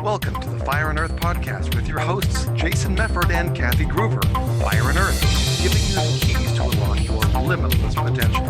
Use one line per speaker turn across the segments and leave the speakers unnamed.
Welcome to the Fire and Earth podcast with your hosts, Jason Mefford and Kathy Gruver. Fire and Earth, giving you the keys to unlock your limitless potential.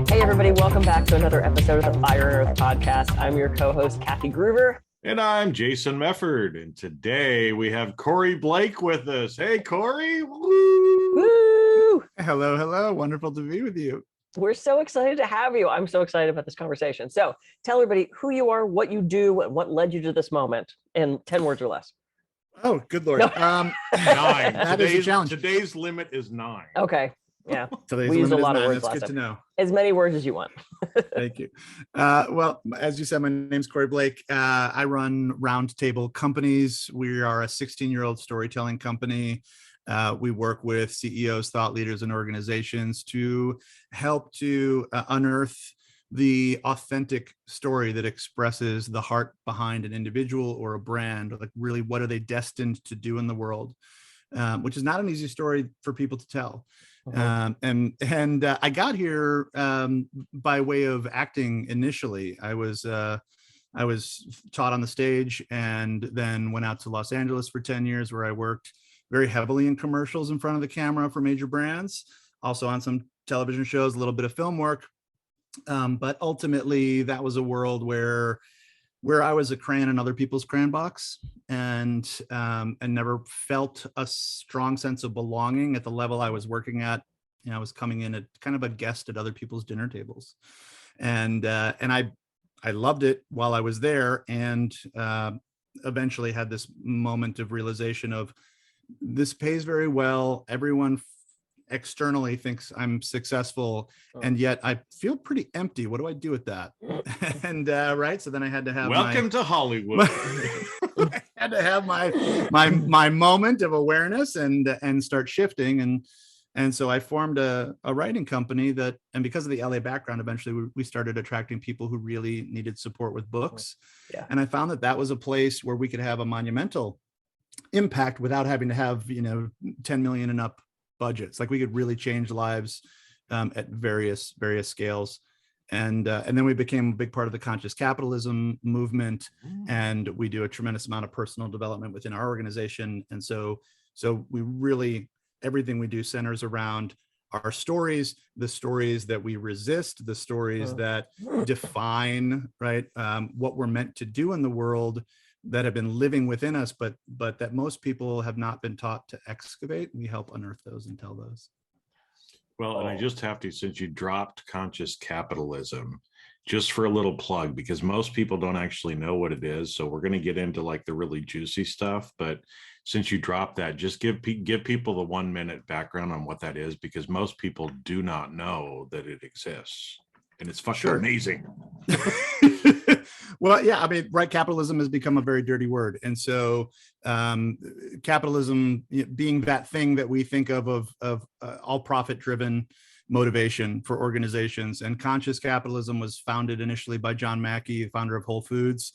Hey everybody, welcome back to another episode of the Fire and Earth podcast. I'm your co-host, Kathy Gruver.
And I'm Jason Mefford. And today we have Corey Blake with us. Hey, Corey. Woo!
Woo!
Hello, hello. Wonderful to be with you.
We're so excited to have you. I'm so excited about this conversation. So tell everybody who you are, what you do, what led you to this moment in 10 words or less.
Oh, good Lord.
No.
9.
That is a challenge.
Today's limit is 9.
Okay. Yeah.
Today's
We used a
limit is
lot of
9.
words
That's
last
good to
time.
know.
As many words as you want.
Thank you. Well, as you said, my name's Corey Blake. I run Roundtable Companies. We are a 16-year-old storytelling company. We work with CEOs, thought leaders, and organizations to help to unearth the authentic story that expresses the heart behind an individual or a brand. Like, really, what are they destined to do in the world? Which is not an easy story for people to tell. And I got here by way of acting initially. I was taught on the stage and then went out to Los Angeles for 10 years, where I worked very heavily in commercials in front of the camera for major brands, also on some television shows, a little bit of film work. But ultimately, that was a world where I was a crayon in other people's crayon box, and never felt a strong sense of belonging at the level I was working at. You know, I was coming in at kind of a guest at other people's dinner tables, and I loved it while I was there, and eventually had this moment of realization of, this pays very well. Everyone externally thinks I'm successful, and yet I feel pretty empty. What do I do with that? And right, so then I had to have
Welcome to Hollywood.
I had to have my moment of awareness and start shifting, and so I formed a writing company that, and because of the LA background, eventually we started attracting people who really needed support with books.
Yeah.
And I found that was a place where we could have a monumental impact without having to have 10 million and up budgets. Like, we could really change lives at various scales. And then we became a big part of the conscious capitalism movement, and we do a tremendous amount of personal development within our organization. And so we really, everything we do centers around our stories, the stories that we resist, the stories that define, right, what we're meant to do in the world, that have been living within us, but that most people have not been taught to excavate. We help unearth those and tell those.
Well, and I just have to, since you dropped conscious capitalism, just for a little plug, because most people don't actually know what it is. So we're going to get into like the really juicy stuff. But since you dropped that, just give people the 1 minute background on what that is, because most people do not know that it exists. And it's fucking amazing.
Well, yeah, I mean, right, capitalism has become a very dirty word. And so capitalism being that thing that we think of all profit-driven motivation for organizations. And conscious capitalism was founded initially by John Mackey, the founder of Whole Foods,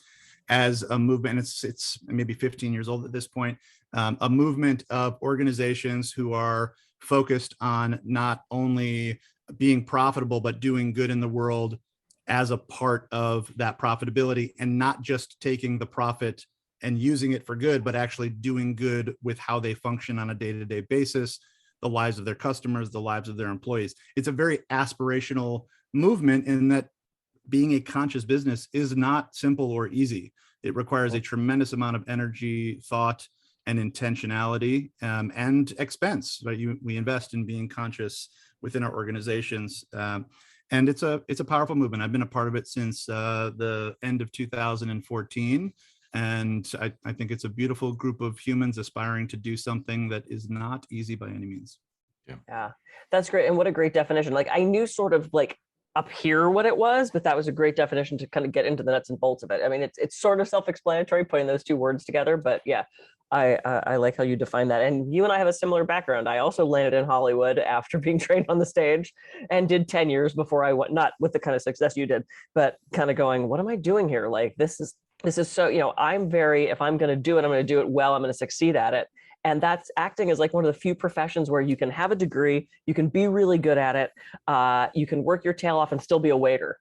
as a movement. It's maybe 15 years old at this point, a movement of organizations who are focused on not only being profitable, but doing good in the world as a part of that profitability, and not just taking the profit and using it for good, but actually doing good with how they function on a day-to-day basis, the lives of their customers, the lives of their employees. It's a very aspirational movement in that being a conscious business is not simple or easy. It requires a tremendous amount of energy, thought, and intentionality, and expense. Right? We invest in being conscious within our organizations. And it's a powerful movement. I've been a part of it since the end of 2014. And I think it's a beautiful group of humans aspiring to do something that is not easy by any means.
Yeah, that's great. And what a great definition. Like, I knew sort of like up here what it was, but that was a great definition to kind of get into the nuts and bolts of it. I mean, it's sort of self-explanatory putting those two words together, but yeah, I like how you define that. And you and I have a similar background. I also landed in Hollywood after being trained on the stage, and did 10 years before I went, not with the kind of success you did, but kind of going, what am I doing here? Like, this is so, I'm very, if I'm going to do it, I'm going to do it well. I'm going to succeed at it. And that's acting is like one of the few professions where you can have a degree, you can be really good at it, you can work your tail off and still be a waiter.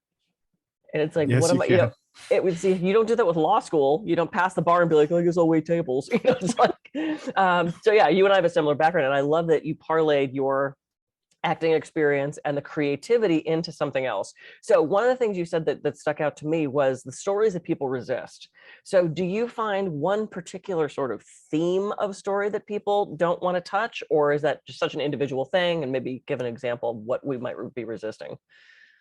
And it's like,
Yes,
what am I,
you can.
it would see, you don't do that with law school. You don't pass the bar and be like, oh, I guess I'll wait tables. It's like, so yeah, you and I have a similar background. And I love that you parlayed your acting experience and the creativity into something else. So one of the things you said that stuck out to me was the stories that people resist. So do you find one particular sort of theme of story that people don't want to touch, or is that just such an individual thing? And maybe give an example of what we might be resisting.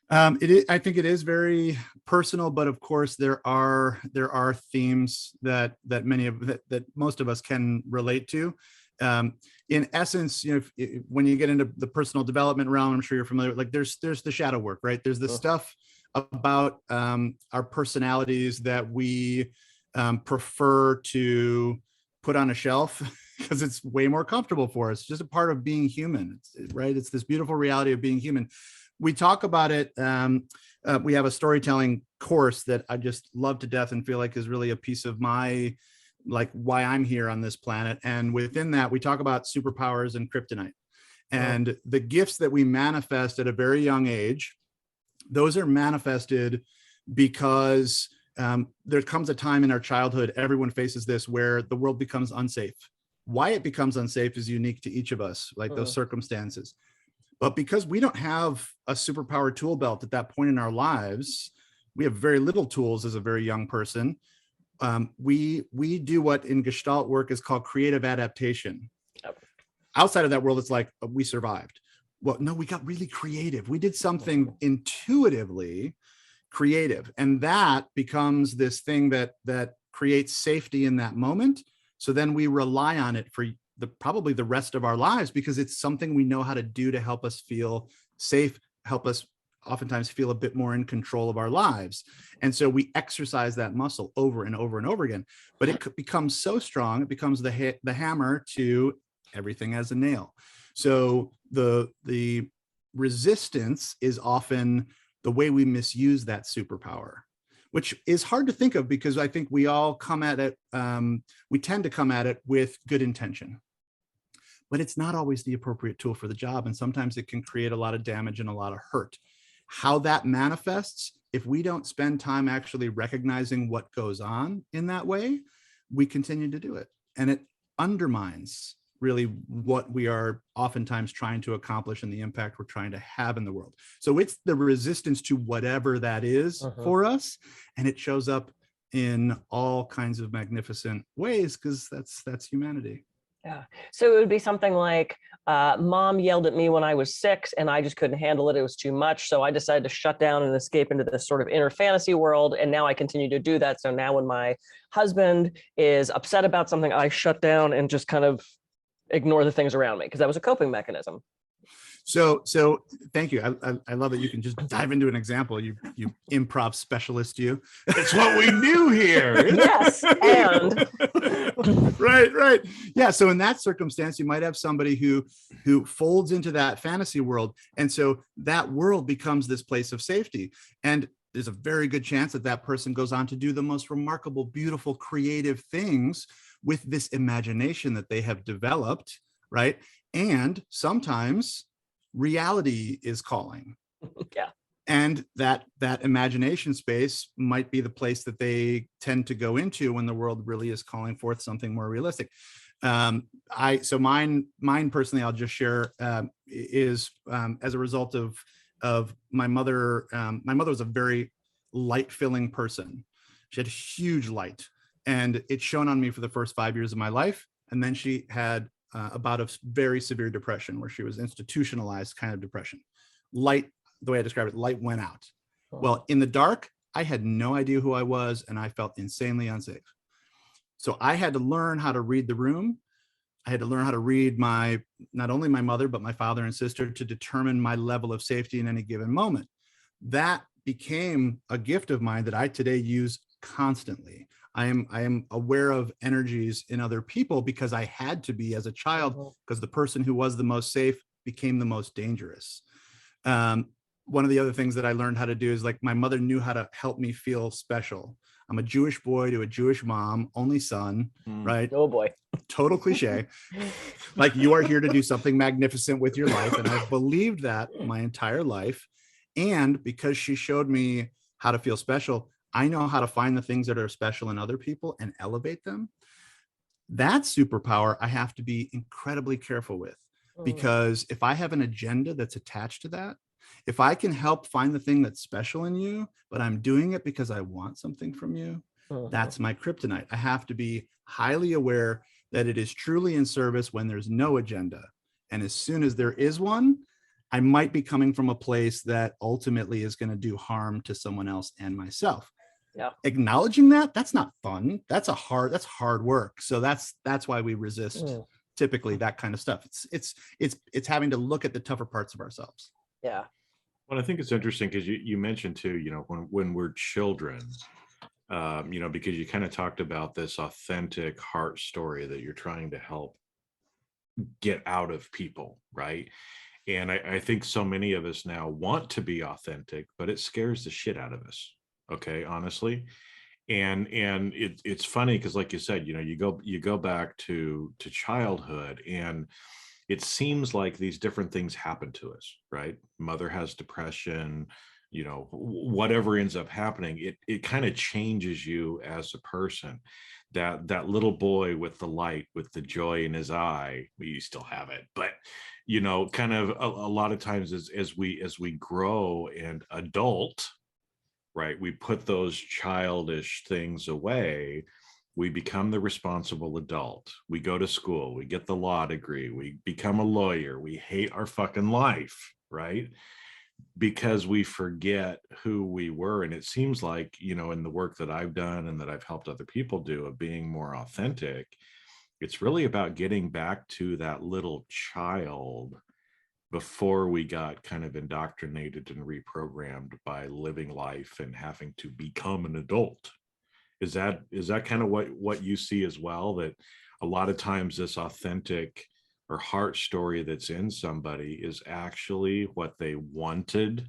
I think it is very personal, but of course there are themes that most of us can relate to. In essence, when you get into the personal development realm, I'm sure you're familiar with, like, there's the shadow work, right? There's the stuff about our personalities that we prefer to put on a shelf because it's way more comfortable for us. It's just a part of being human, right? It's this beautiful reality of being human. We talk about it. We have a storytelling course that I just love to death and feel like is really a piece of my, like, why I'm here on this planet. And within that, we talk about superpowers and kryptonite. And the gifts that we manifest at a very young age, those are manifested because there comes a time in our childhood, everyone faces this, where the world becomes unsafe. Why it becomes unsafe is unique to each of us, like those circumstances. But because we don't have a superpower tool belt at that point in our lives, we have very little tools as a very young person. We do what in Gestalt work is called creative adaptation. Yep. Outside of that world, it's like, we survived. Well, no, we got really creative. We did something intuitively creative, and that becomes this thing that creates safety in that moment. So then we rely on it for probably the rest of our lives, because it's something we know how to do to help us feel safe, help us oftentimes feel a bit more in control of our lives. And so we exercise that muscle over and over and over again, but it becomes so strong, it becomes the hammer to everything as a nail. So the resistance is often the way we misuse that superpower, which is hard to think of, because I think we all come at it, we tend to come at it with good intention. But it's not always the appropriate tool for the job. And sometimes it can create a lot of damage and a lot of hurt. How that manifests, if we don't spend time actually recognizing what goes on in that way, we continue to do it. And it undermines really what we are oftentimes trying to accomplish and the impact we're trying to have in the world. So it's the resistance to whatever that is for us. And it shows up in all kinds of magnificent ways, because that's humanity.
Yeah. So it would be something like, mom yelled at me when I was 6 and I just couldn't handle it. It was too much. So I decided to shut down and escape into this sort of inner fantasy world. And now I continue to do that. So now when my husband is upset about something, I shut down and just kind of ignore the things around me, because that was a coping mechanism.
So thank you. I love that you can just dive into an example. You improv specialist, you.
It's what we do here.
Yes, and
right. Yeah. So in that circumstance, you might have somebody who folds into that fantasy world, and so that world becomes this place of safety. And there's a very good chance that person goes on to do the most remarkable, beautiful, creative things with this imagination that they have developed, right? And sometimes reality is calling.
Yeah.
And that imagination space might be the place that they tend to go into when the world really is calling forth something more realistic. So mine personally, I'll just share, is as a result of my mother. My mother was a very light-filling person. She had huge light, and it shone on me for the first 5 years of my life. And then she had a bout of very severe depression, where she was institutionalized kind of depression. Light, the way I describe it, light went out. Well, in the dark, I had no idea who I was, and I felt insanely unsafe. So I had to learn how to read the room. I had to learn how to read not only my mother, but my father and sister, to determine my level of safety in any given moment. That became a gift of mine that I today use constantly. I am aware of energies in other people because I had to be as a child, because the person who was the most safe became the most dangerous. One of the other things that I learned how to do is, like, my mother knew how to help me feel special. I'm a Jewish boy to a Jewish mom, only son, right?
Oh boy.
total cliche. Like, you are here to do something magnificent with your life. And I've believed that my entire life. And because she showed me how to feel special, I know how to find the things that are special in other people and elevate them. That superpower I have to be incredibly careful with, because if I have an agenda that's attached to that, if I can help find the thing that's special in you, but I'm doing it because I want something from you, that's my kryptonite. I have to be highly aware that it is truly in service when there's no agenda. And as soon as there is one, I might be coming from a place that ultimately is going to do harm to someone else and myself.
Yeah.
Acknowledging that, that's not fun. That's hard work. So that's why we resist typically that kind of stuff. It's having to look at the tougher parts of ourselves.
Yeah.
Well, I think it's interesting because you mentioned too, when we're children, because you kind of talked about this authentic heart story that you're trying to help get out of people, right? And I think so many of us now want to be authentic, but it scares the shit out of us. Okay, honestly. And it's funny because, like you said, you go back to childhood, and it seems like these different things happen to us, right? Mother has depression, whatever ends up happening, it kind of changes you as a person. That little boy with the light, with the joy in his eye, you still have it, but kind of a lot of times as we grow and adult, right, we put those childish things away. We become the responsible adult. We go to school, we get the law degree, we become a lawyer, we hate our fucking life, right? Because we forget who we were. And it seems like, in the work that I've done and that I've helped other people do of being more authentic, it's really about getting back to that little child before we got kind of indoctrinated and reprogrammed by living life and having to become an adult. Is that kind of what you see as well, that a lot of times this authentic or heart story that's in somebody is actually what they wanted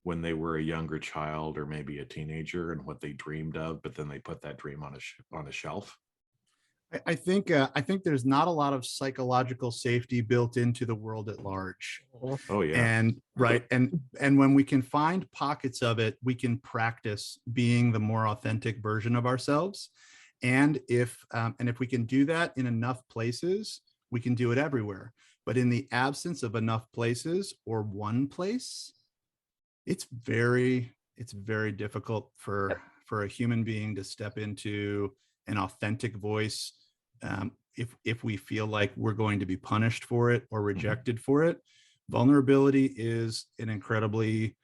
when they were a younger child or maybe a teenager, and what they dreamed of, but then they put that dream on a shelf?
I think there's not a lot of psychological safety built into the world at large.
Oh yeah.
And right. And when we can find pockets of it, we can practice being the more authentic version of ourselves. And if we can do that in enough places, we can do it everywhere. But in the absence of enough places or one place, it's very difficult for a human being to step into an authentic voice. If we feel like we're going to be punished for it or rejected for it. Vulnerability is an incredibly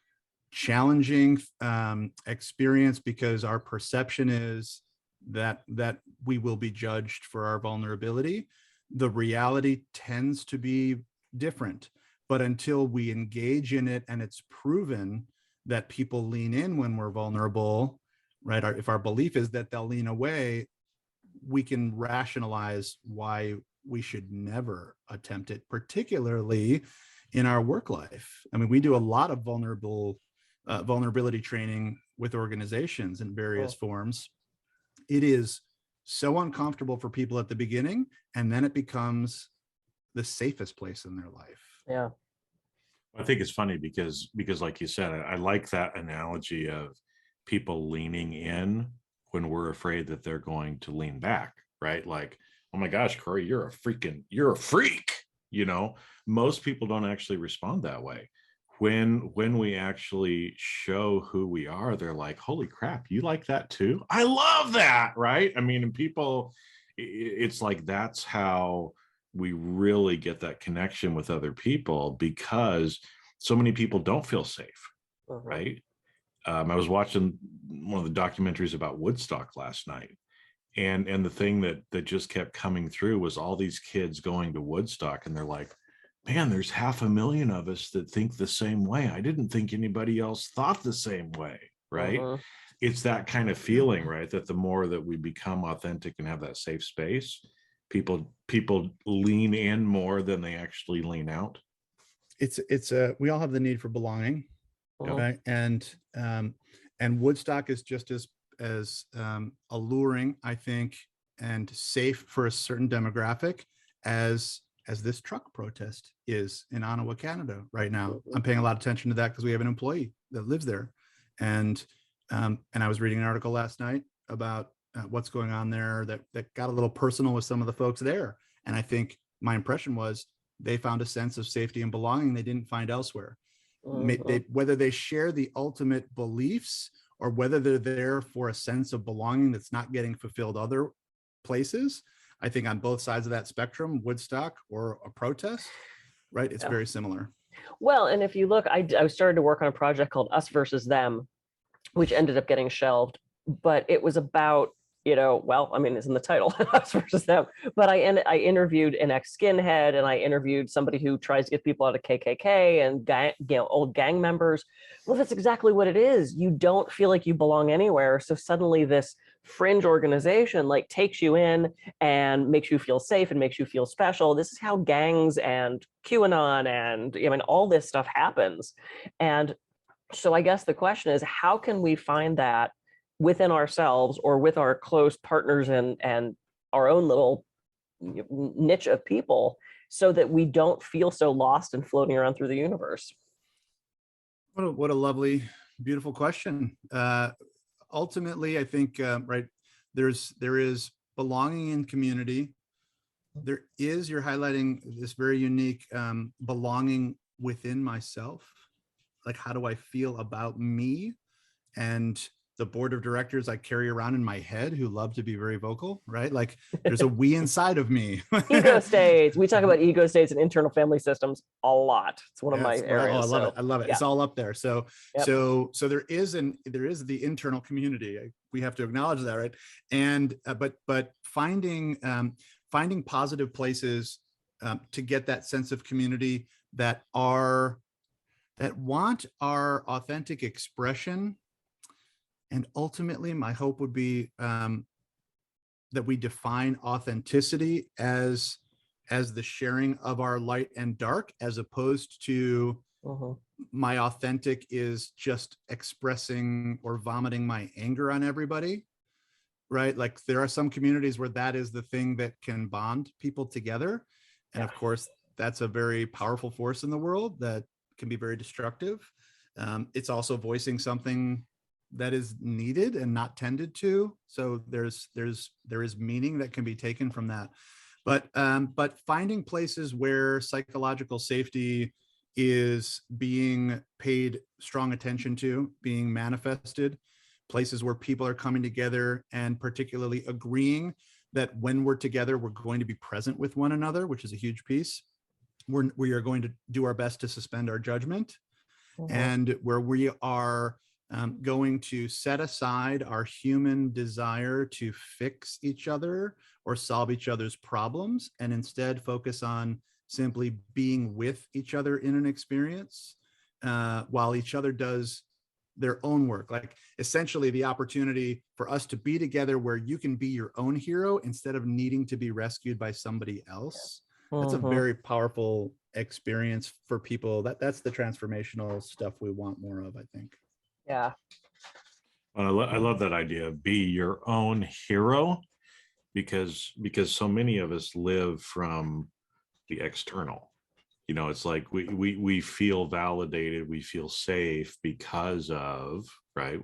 challenging experience, because our perception is that we will be judged for our vulnerability. The reality tends to be different, but until we engage in it and it's proven that people lean in when we're vulnerable, right? If our belief is that they'll lean away, we can rationalize why we should never attempt it, particularly in our work life. I mean, we do a lot of vulnerability training with organizations in various forms. It is so uncomfortable for people at the beginning, and then it becomes the safest place in their life.
Yeah.
I think it's funny because like you said, I like that analogy of people leaning in when we're afraid that they're going to lean back, right? Like, oh my gosh, Corey, you're a freak. Most people don't actually respond that way. When we actually show who we are, they're like, holy crap, you like that too? I love that, right? I mean, and people, it's like, that's how we really get that connection with other people, because so many people don't feel safe, right? I was watching one of the documentaries about Woodstock last night, and the thing that just kept coming through was all these kids going to Woodstock, and they're like, man, there's 500,000 of us that think the same way. I didn't think anybody else thought the same way, right? It's that kind of feeling, right? That the more that we become authentic and have that safe space, people lean in more than they actually lean out.
We all have the need for belonging. Okay. And Woodstock is just as alluring, I think, and safe for a certain demographic as this truck protest is in Ottawa, Canada right now. I'm paying a lot of attention to that because we have an employee that lives there. And I was reading an article last night about what's going on there that got a little personal with some of the folks there. And I think my impression was they found a sense of safety and belonging they didn't find elsewhere. Whether they share the ultimate beliefs or whether they're there for a sense of belonging that's not getting fulfilled other places, I think on both sides of that spectrum, Woodstock or a protest, right? It's very similar.
Well, and if you look, I started to work on a project called Us Versus Them, which ended up getting shelved, but it was about, well, I mean, it's in the title, Us Versus Them, but I interviewed an ex-skinhead, and I interviewed somebody who tries to get people out of KKK and old gang members. Well, that's exactly what it is. You don't feel like you belong anywhere. So suddenly this fringe organization like takes you in and makes you feel safe and makes you feel special. This is how gangs and QAnon and all this stuff happens. And so I guess the question is, how can we find that within ourselves or with our close partners and our own little niche of people so that we don't feel so lost and floating around through the universe?
What a lovely, beautiful question. Ultimately, I think, right, there is belonging in community. There is, you're highlighting this very unique belonging within myself. Like, how do I feel about me and the board of directors I carry around in my head who love to be very vocal, right? Like there's a we inside of me.
Ego states. We talk about ego states and internal family systems a lot. It's one of my areas.
Oh, I love it. I love it. Yeah. It's all up there. So,
yep.
so there is the internal community. We have to acknowledge that, right? And but finding positive places to get that sense of community that want our authentic expression. And ultimately, my hope would be that we define authenticity as the sharing of our light and dark, as opposed to my authentic is just expressing or vomiting my anger on everybody, right? Like there are some communities where that is the thing that can bond people together. And of course, that's a very powerful force in the world that can be very destructive. It's also voicing something that is needed and not tended to. So there is meaning that can be taken from that. But finding places where psychological safety is being paid strong attention to, being manifested, places where people are coming together and particularly agreeing that when we're together, we're going to be present with one another, which is a huge piece. We are going to do our best to suspend our judgment, and where we are going to set aside our human desire to fix each other or solve each other's problems, and instead focus on simply being with each other in an experience while each other does their own work. Like essentially the opportunity for us to be together where you can be your own hero instead of needing to be rescued by somebody else. That's a very powerful experience for people. That's the transformational stuff we want more of, I think.
Yeah.
I love that idea of be your own hero, because so many of us live from the external. It's like we feel validated, we feel safe because of, right,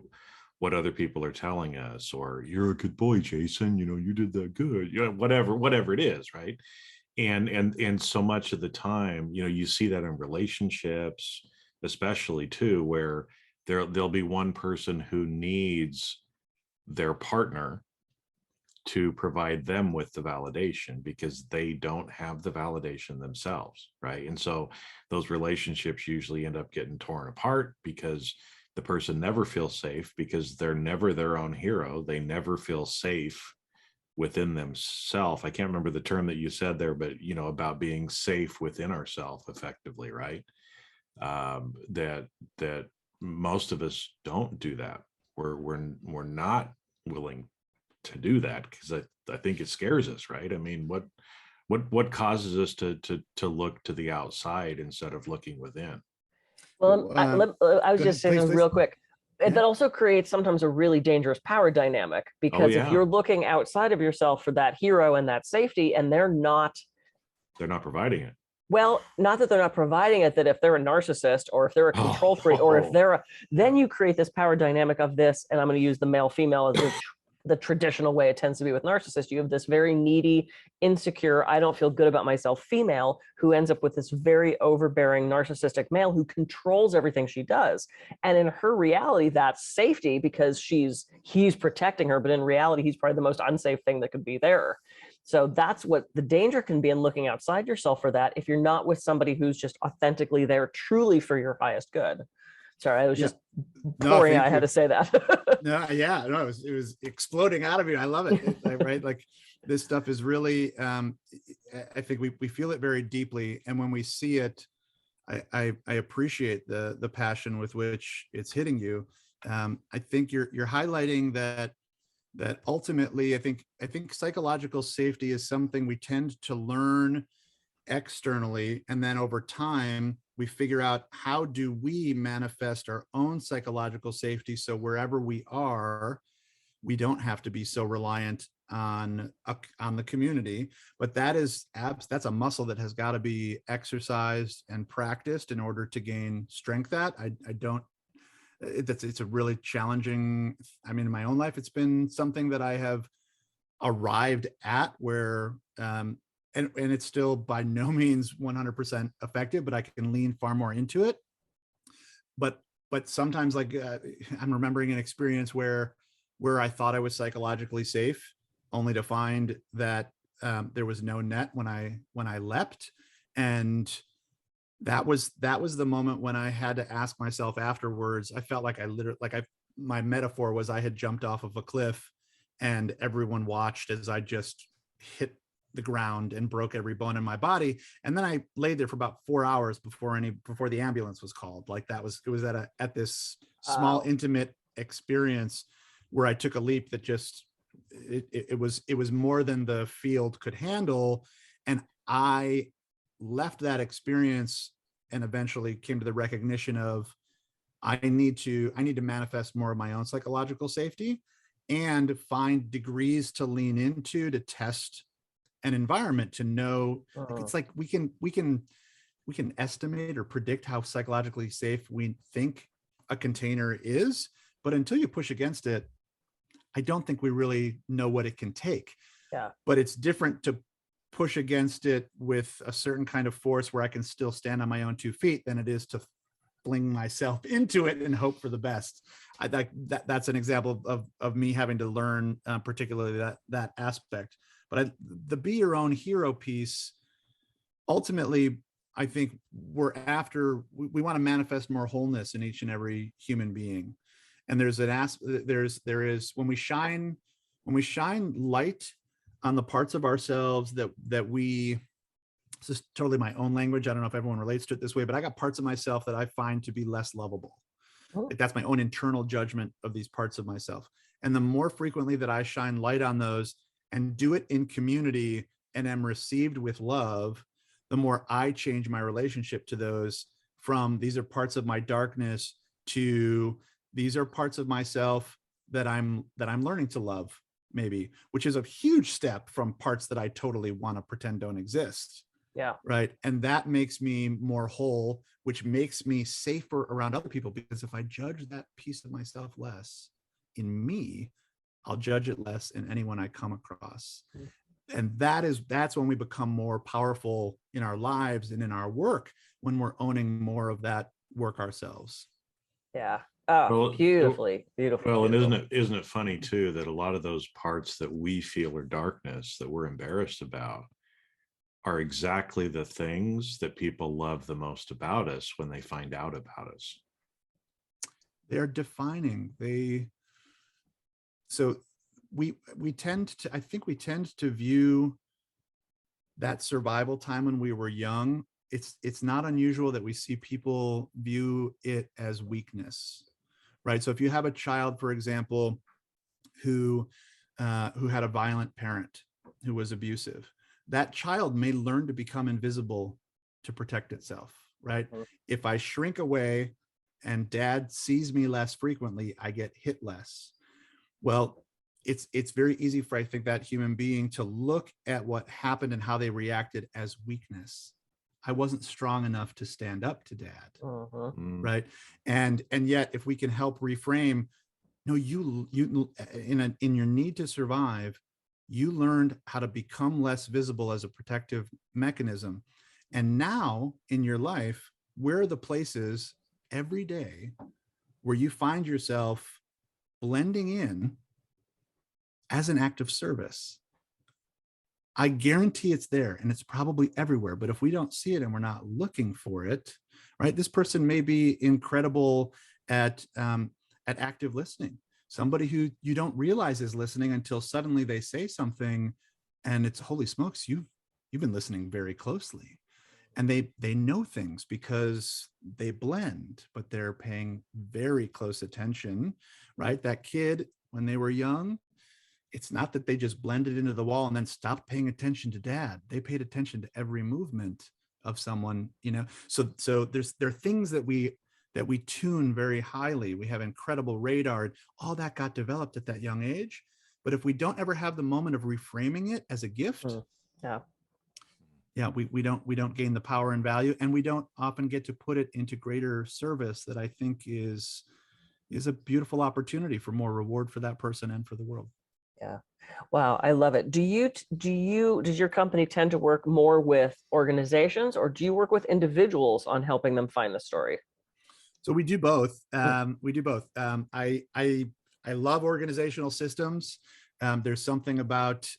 what other people are telling us, or you're a good boy, Jason, you did that good, whatever it is, right? And so much of the time, you see that in relationships, especially too, where there'll be one person who needs their partner to provide them with the validation because they don't have the validation themselves, right? And so those relationships usually end up getting torn apart because the person never feels safe, because they're never their own hero. They never feel safe within themselves. I can't remember the term that you said there, but about being safe within ourselves effectively, right? That most of us don't do that. We're not willing to do that because I think it scares us, right? I mean, what causes us to look to the outside instead of looking within?
Well, I was just saying real quick. that also creates sometimes a really dangerous power dynamic, because if you're looking outside of yourself for that hero and that safety, and they're not
providing it.
Well, not that they're not providing it, that if they're a narcissist or if they're a control freak, or if they're then you create this power dynamic of this, and I'm going to use the male female as the traditional way it tends to be with narcissists. You have this very needy, insecure, I don't feel good about myself female who ends up with this very overbearing narcissistic male who controls everything she does. And in her reality, that's safety because he's protecting her, but in reality, he's probably the most unsafe thing that could be there. So that's what the danger can be in looking outside yourself for that, if you're not with somebody who's just authentically there truly for your highest good. Sorry, I was just pouring out. I had to say that.
It was exploding out of you. I love it. Right? Like this stuff is really, I think we feel it very deeply. And when we see it, I appreciate the passion with which it's hitting you. I think you're highlighting that ultimately, I think psychological safety is something we tend to learn externally, and then over time we figure out how do we manifest our own psychological safety, so wherever we are, we don't have to be so reliant on the community. But that's a muscle that has got to be exercised and practiced in order to gain strength. It's a really challenging, I mean, in my own life, it's been something that I have arrived at where, and it's still by no means 100% effective, but I can lean far more into it. But sometimes, like I'm remembering an experience where I thought I was psychologically safe, only to find that there was no net when I leapt. And that was the moment when I had to ask myself afterwards. I felt like my metaphor was I had jumped off of a cliff and everyone watched as I just hit the ground and broke every bone in my body. And then I laid there for about 4 hours before the ambulance was called. Like it was at this small, intimate experience where I took a leap that just, it was more than the field could handle. And I left that experience and eventually came to the recognition of I need to manifest more of my own psychological safety and find degrees to lean into, to test an environment, to know. It's like we can estimate or predict how psychologically safe we think a container is, but until you push against it, I don't think we really know what it can take.
Yeah.
But it's different to push against it with a certain kind of force where I can still stand on my own 2 feet than it is to fling myself into it and hope for the best. That's an example of me having to learn particularly that aspect. But the be your own hero piece, ultimately, I think we want to manifest more wholeness in each and every human being. And there is when we shine light on the parts of ourselves that we, this is totally my own language, I don't know if everyone relates to it this way, but I got parts of myself that I find to be less lovable. Like that's my own internal judgment of these parts of myself. And the more frequently that I shine light on those and do it in community and am received with love, the more I change my relationship to those, from these are parts of my darkness to these are parts of myself that I'm learning to love, maybe, which is a huge step from parts that I totally want to pretend don't exist.
Yeah.
Right. And that makes me more whole, which makes me safer around other people, because if I judge that piece of myself less in me, I'll judge it less in anyone I come across. And that's when we become more powerful in our lives and in our work, when we're owning more of that work ourselves.
Yeah. Oh, well, beautifully.
Well, and isn't it funny too that a lot of those parts that we feel are darkness, that we're embarrassed about, are exactly the things that people love the most about us when they find out about us.
They're defining. So we tend to view that survival time when we were young. It's not unusual that we see people view it as weakness, right? So if you have a child, for example, who had a violent parent who was abusive, that child may learn to become invisible to protect itself, right? If I shrink away, and dad sees me less frequently, I get hit less. Well, it's very easy for, I think, that human being to look at what happened and how they reacted as weakness. I wasn't strong enough to stand up to dad. Right. And yet, if we can help reframe, no, you in your need to survive, you learned how to become less visible as a protective mechanism. And now in your life, where are the places every day where you find yourself blending in as an act of service? I guarantee it's there, and it's probably everywhere. But if we don't see it and we're not looking for it, right? This person may be incredible at active listening. Somebody who you don't realize is listening until suddenly they say something, and it's, holy smokes, you've been listening very closely. And they know things because they blend, but they're paying very close attention, right? That kid, when they were young, it's not that they just blended into the wall and then stopped paying attention to dad. They paid attention to every movement of someone, you know. So there are things that we tune very highly. We have incredible radar. All that got developed at that young age. But if we don't ever have the moment of reframing it as a gift, we don't gain the power and value, and we don't often get to put it into greater service that I think is a beautiful opportunity for more reward for that person and for the world.
Yeah. Wow. I love it. Does your company tend to work more with organizations, or do you work with individuals on helping them find the story?
So we do both. I love organizational systems. There's something about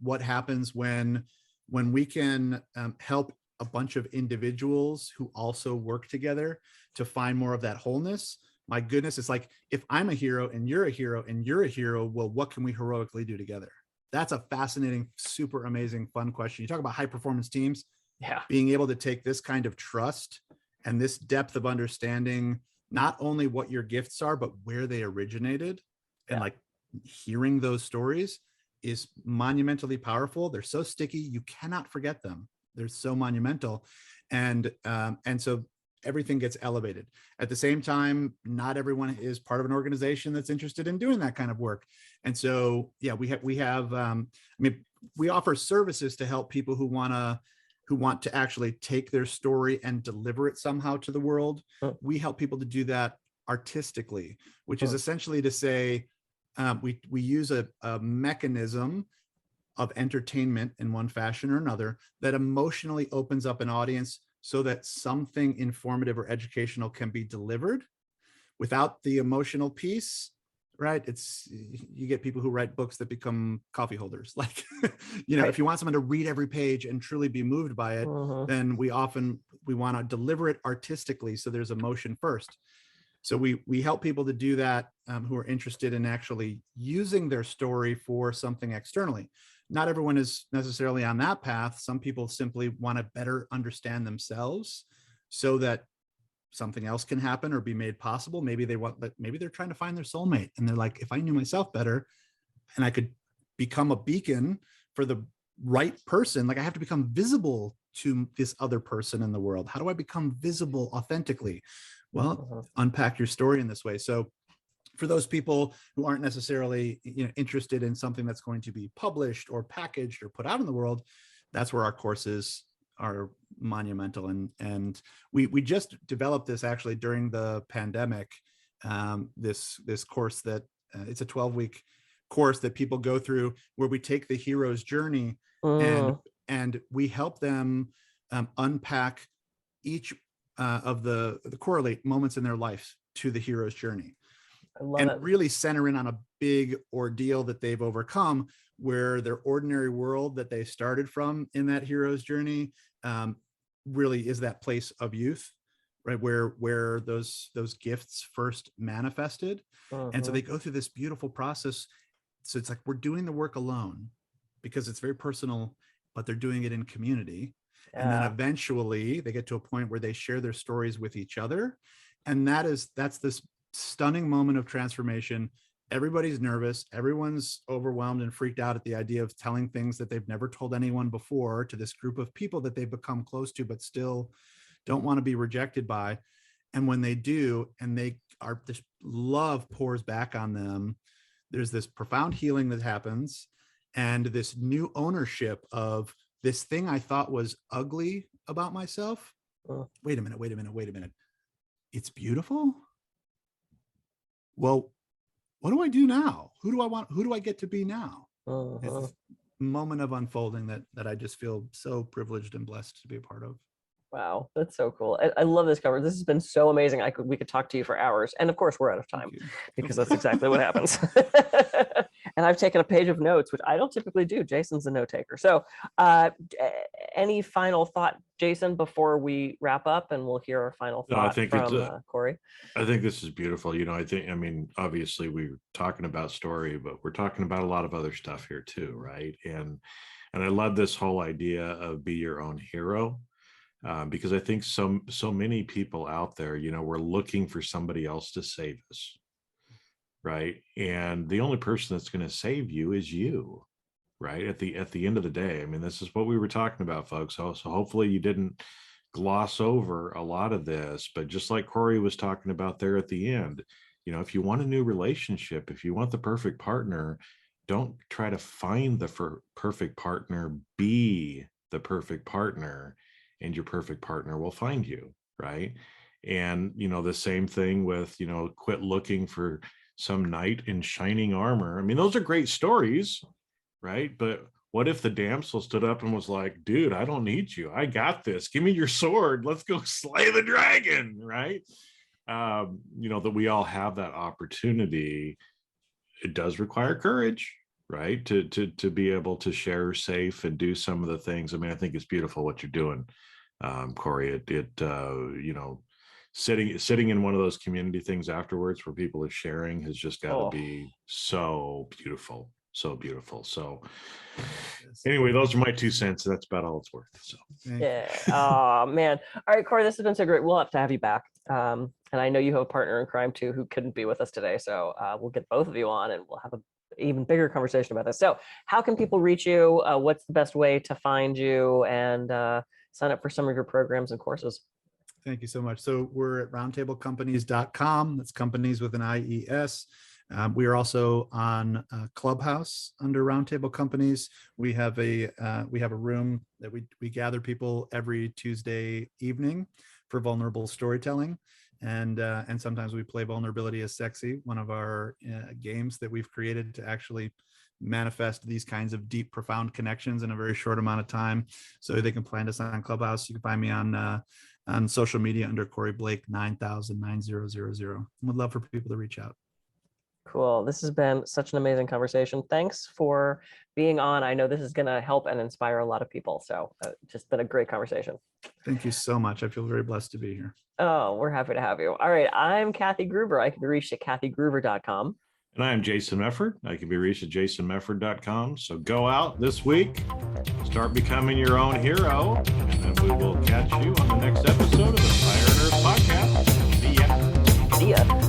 what happens when we can help a bunch of individuals who also work together to find more of that wholeness. My goodness, it's like, if I'm a hero and you're a hero and you're a hero, well, what can we heroically do together? That's a fascinating, super amazing, fun question. You talk about high performance teams, being able to take this kind of trust and this depth of understanding, not only what your gifts are, but where they originated, and like hearing those stories is monumentally powerful. They're so sticky, you cannot forget them. They're so monumental. And so everything gets elevated. At the same time, not everyone is part of an organization that's interested in doing that kind of work. And so, we offer services to help people who want to actually take their story and deliver it somehow to the world. We help people to do that artistically, which is essentially to say, we use a mechanism of entertainment in one fashion or another that emotionally opens up an audience so that something informative or educational can be delivered. Without the emotional piece, right? You get people who write books that become coffee holders. Like, if you want someone to read every page and truly be moved by it, then we want to deliver it artistically. So there's emotion first. So we help people to do that who are interested in actually using their story for something externally. Not everyone is necessarily on that path. Some people simply want to better understand themselves so that something else can happen or be made possible. Maybe they're trying to find their soulmate, and they're like, if I knew myself better and I could become a beacon for the right person, like I have to become visible to this other person in the world. How do I become visible authentically? Well, unpack your story in this way. So for those people who aren't necessarily interested in something that's going to be published or packaged or put out in the world, that's where our courses are monumental. And we just developed this actually during the pandemic, this course that it's a 12-week course that people go through, where we take the hero's journey and we help them unpack each of the correlate moments in their life to the hero's journey. And really center in on a big ordeal that they've overcome, where their ordinary world that they started from in that hero's journey really is that place of youth, right? Where those gifts first manifested. And so they go through this beautiful process. So it's like, we're doing the work alone because it's very personal, but they're doing it in community. And then eventually they get to a point where they share their stories with each other. And that's this stunning moment of transformation. Everybody's nervous. Everyone's overwhelmed and freaked out at the idea of telling things that they've never told anyone before to this group of people that they've become close to, but still don't want to be rejected by. And when they do, and this love pours back on them, there's this profound healing that happens, and this new ownership of this thing I thought was ugly about myself. Wait a minute. It's beautiful. Well, what do I do now? Who do I get to be now? It's this moment of unfolding that I just feel so privileged and blessed to be a part of.
Wow, that's so cool. I love this cover. This has been so amazing. We could talk to you for hours. And of course, we're out of time because that's exactly what happens. And I've taken a page of notes, which I don't typically do. Jason's a note taker. So any final thought, Jason, before we wrap up, and we'll hear our final thought from Corey?
I think this is beautiful. Obviously we're talking about story, but we're talking about a lot of other stuff here too, right? And I love this whole idea of be your own hero. Because I think so many people out there, we're looking for somebody else to save us, right? And the only person that's going to save you is you, right? At the end of the day, this is what we were talking about, folks. So hopefully you didn't gloss over a lot of this, but just like Corey was talking about there at the end, if you want a new relationship, if you want the perfect partner, don't try to find the perfect partner, be the perfect partner. And your perfect partner will find you, right? And, the same thing with, quit looking for some knight in shining armor. Those are great stories, right? But what if the damsel stood up and was like, dude, I don't need you. I got this. Give me your sword. Let's go slay the dragon, right? That we all have that opportunity. It does require courage, right? To be able to share safe and do some of the things. I think it's beautiful what you're doing, Corey. Sitting in one of those community things afterwards where people are sharing has just got to be so beautiful. So anyway, those are my 2 cents. That's about all it's worth. So
yeah. Oh man. All right, Corey, this has been so great. We'll have to have you back. And I know you have a partner in crime too who couldn't be with us today. So we'll get both of you on and we'll have an even bigger conversation about this. So how can people reach you? What's the best way to find you and sign up for some of your programs and courses?
Thank you so much. So we're at roundtablecompanies.com. That's companies with an IES. We are also on Clubhouse under Roundtable Companies. We have a room that we gather people every Tuesday evening for vulnerable storytelling, and sometimes we play Vulnerability is Sexy, one of our games that we've created to actually manifest these kinds of deep, profound connections in a very short amount of time. So they can find us on Clubhouse. You can find me on social media under Corey Blake 9000. Would love for people to reach out.
Cool. This has been such an amazing conversation. Thanks for being on. I know this is going to help and inspire a lot of people. So just been a great conversation.
Thank you so much. I feel very blessed to be here.
Oh, we're happy to have you. All right. I'm Kathy Gruver. I can be reached at kathygruver.com.
And I'm Jason Mefford. I can be reached at jasonmefford.com. So go out this week, start becoming your own hero, and then we will catch you on the next episode of the Fire and Earth podcast. See ya.
See ya.